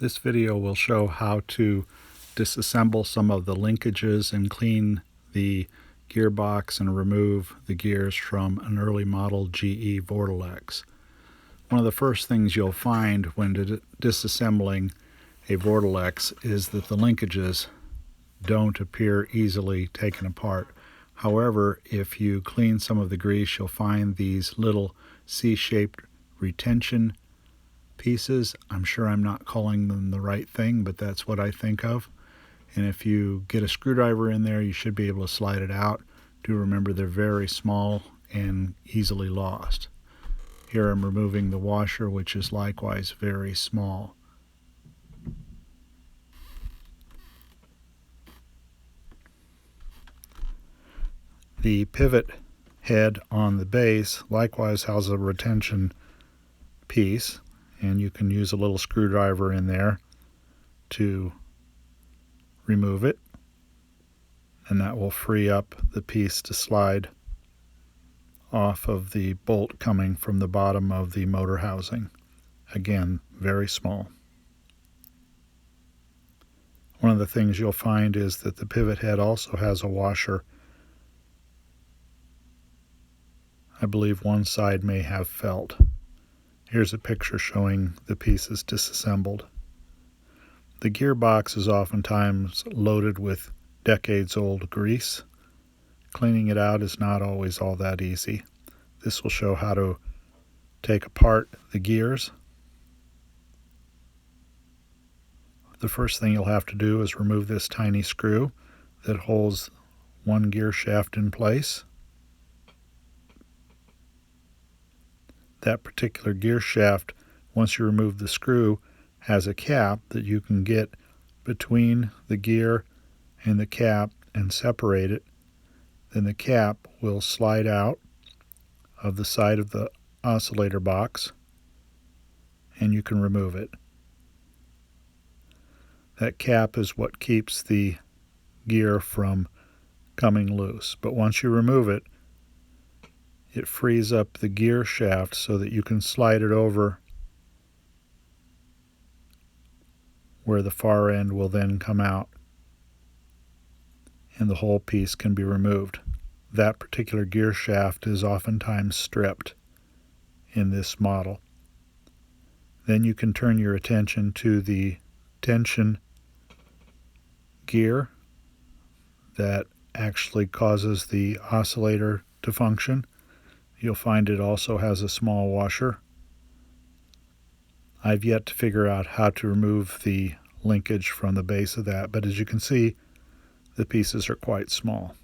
This video will show how to disassemble some of the linkages and clean the gearbox and remove the gears from an early model GE Vortalex. One of the first things you'll find when disassembling a Vortalex is that the linkages don't appear easily taken apart. However, if you clean some of the grease, you'll find these little C-shaped retention pieces. I'm sure I'm not calling them the right thing, but that's what I think of. And if you get a screwdriver in there, you should be able to slide it out. Do remember they're very small and easily lost. Here I'm removing the washer, which is likewise very small. The pivot head on the base likewise has a retention piece, and you can use a little screwdriver in there to remove it, and that will free up the piece to slide off of the bolt coming from the bottom of the motor housing. Again, very small. One of the things you'll find is that the pivot head also has a washer. I believe one side may have felt. Here's a picture showing the pieces disassembled. The gearbox is oftentimes loaded with decades-old grease. Cleaning it out is not always all that easy. This will show how to take apart the gears. The first thing you'll have to do is remove this tiny screw that holds one gear shaft in place. That particular gear shaft, once you remove the screw, has a cap that you can get between the gear and the cap and separate it. Then the cap will slide out of the side of the oscillator box and you can remove it. That cap is what keeps the gear from coming loose. But once you remove it, it frees up the gear shaft so that you can slide it over where the far end will then come out, and the whole piece can be removed. That particular gear shaft is oftentimes stripped in this model. Then you can turn your attention to the tension gear that actually causes the oscillator to function. You'll find it also has a small washer. I've yet to figure out how to remove the linkage from the base of that, but as you can see, the pieces are quite small.